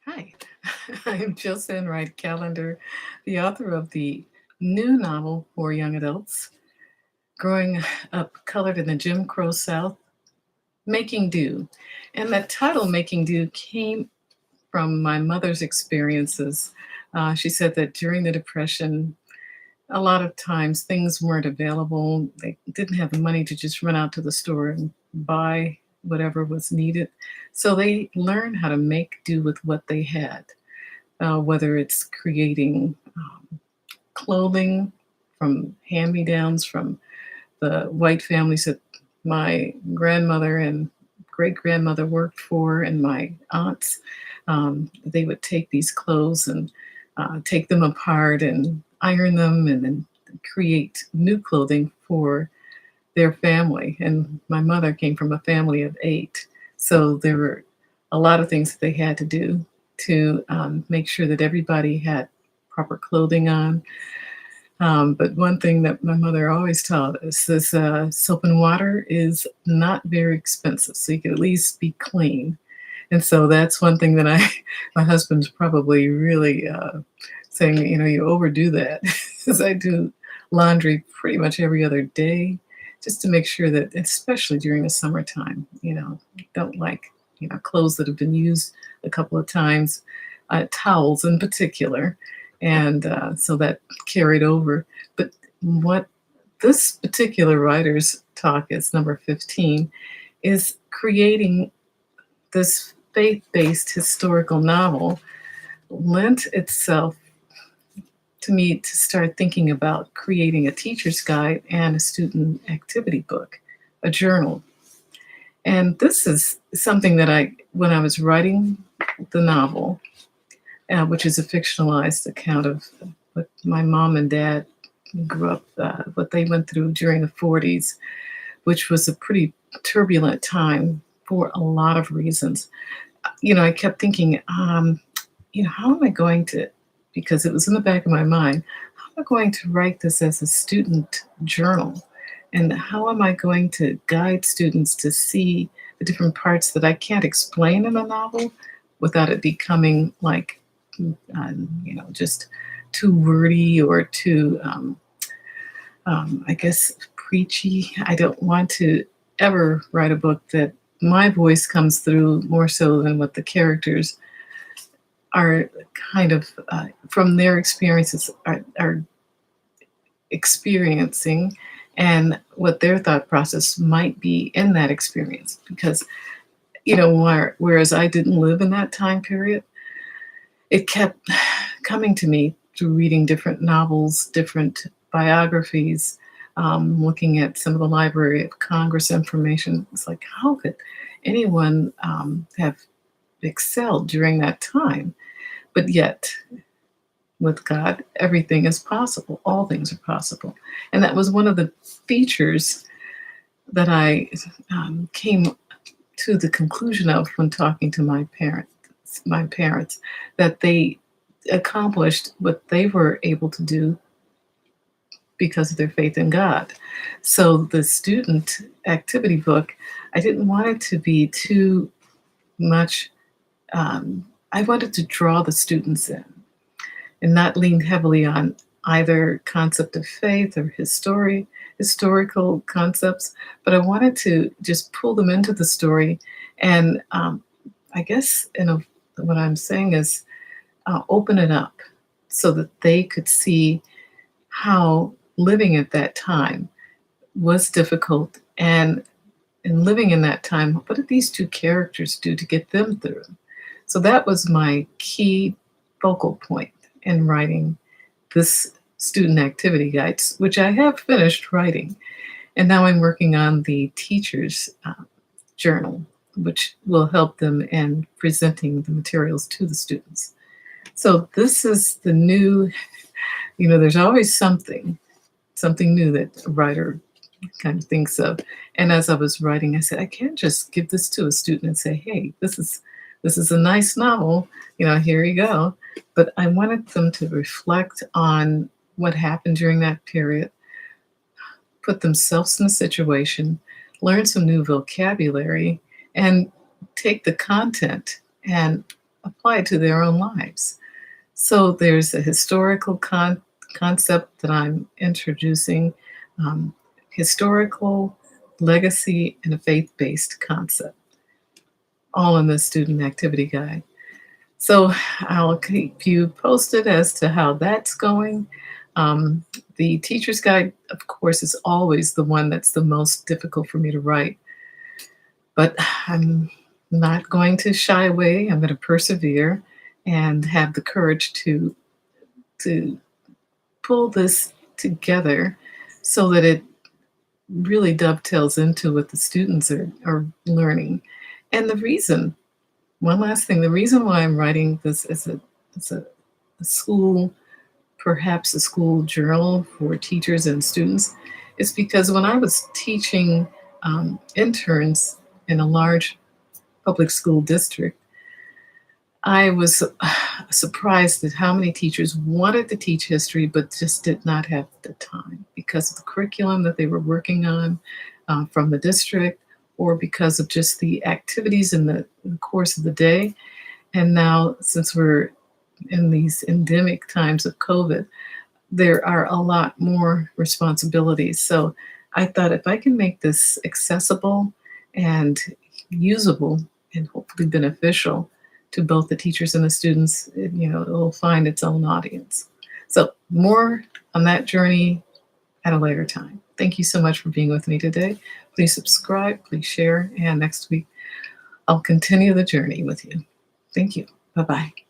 Hi, I'm Jocelyn Wright Callender, the author of the new novel for young adults, Growing Up Colored in the Jim Crow South, Making Do. And that title, Making Do, came from my mother's experiences. She said that during the Depression, a lot of times things weren't available. They didn't have the money to just run out to the store and buy whatever was needed. So they learned how to make do with what they had, whether it's creating clothing from hand me downs from the white families that my grandmother and great grandmother worked for, and my aunts. They would take these clothes and take them apart and iron them and then create new clothing for their family. And my mother came from a family of eight. So there were a lot of things that they had to do to make sure that everybody had proper clothing on. But one thing that my mother always taught us is soap and water is not very expensive, so you can at least be clean. And so that's one thing that my husband's probably really saying, you overdo that, because I do laundry pretty much every other day, just to make sure that, especially during the summertime, don't like, clothes that have been used a couple of times, towels in particular. And so that carried over. But what this particular writer's talk is, number 15, is creating this faith based historical novel lent itself to me to start thinking about creating a teacher's guide and a student activity book, a journal. And this is something that when I was writing the novel, which is a fictionalized account of what my mom and dad grew up, what they went through during the 40s, which was a pretty turbulent time for a lot of reasons. I kept thinking, how am I going to, because it was in the back of my mind, how am I going to write this as a student journal? And how am I going to guide students to see the different parts that I can't explain in a novel without it becoming like, just too wordy or too, I guess, preachy. I don't want to ever write a book that my voice comes through more so than what the characters are kind of from their experiences are experiencing, and what their thought process might be in that experience. Because, whereas I didn't live in that time period, it kept coming to me through reading different novels, different biographies, looking at some of the Library of Congress information. It's like, how could anyone have excelled during that time? But yet, with God, everything is possible. All things are possible. And that was one of the features that I came to the conclusion of when talking to my parents, that they accomplished what they were able to do because of their faith in God. So the student activity book, I didn't want it to be too much. I wanted to draw the students in and not lean heavily on either concept of faith or historical concepts, but I wanted to just pull them into the story. And I guess what I'm saying is open it up so that they could see how living at that time was difficult, and in living in that time, what did these two characters do to get them through? So that was my key focal point in writing this student activity guides, which I have finished writing. And now I'm working on the teacher's journal, which will help them in presenting the materials to the students. So this is the new, there's always something new that a writer kind of thinks of. And as I was writing, I said, I can't just give this to a student and say, hey, this is a nice novel, here you go. But I wanted them to reflect on what happened during that period, put themselves in the situation, learn some new vocabulary, and take the content and apply it to their own lives. So there's a historical concept that I'm introducing, um, historical, legacy, and a faith based concept, all in the student activity guide. So I'll keep you posted as to how that's going. Um, the teacher's guide, of course, is always the one that's the most difficult for me to write, but I'm not going to shy away. I'm going to persevere and have the courage to pull this together so that it really dovetails into what the students are learning. And the reason, one last thing, the reason why I'm writing this as a school, perhaps a school journal for teachers and students, is because when I was teaching interns in a large public school district, I was surprised at how many teachers wanted to teach history but just did not have the time because of the curriculum that they were working on from the district, or because of just the activities in the course of the day. And now, since we're in these endemic times of COVID, there are a lot more responsibilities. So I thought if I can make this accessible and usable and hopefully beneficial to both the teachers and the students, it'll find its own audience. So more on that journey at a later time. Thank you so much for being with me today. Please subscribe, please share, and next week I'll continue the journey with you. Thank you. Bye-bye.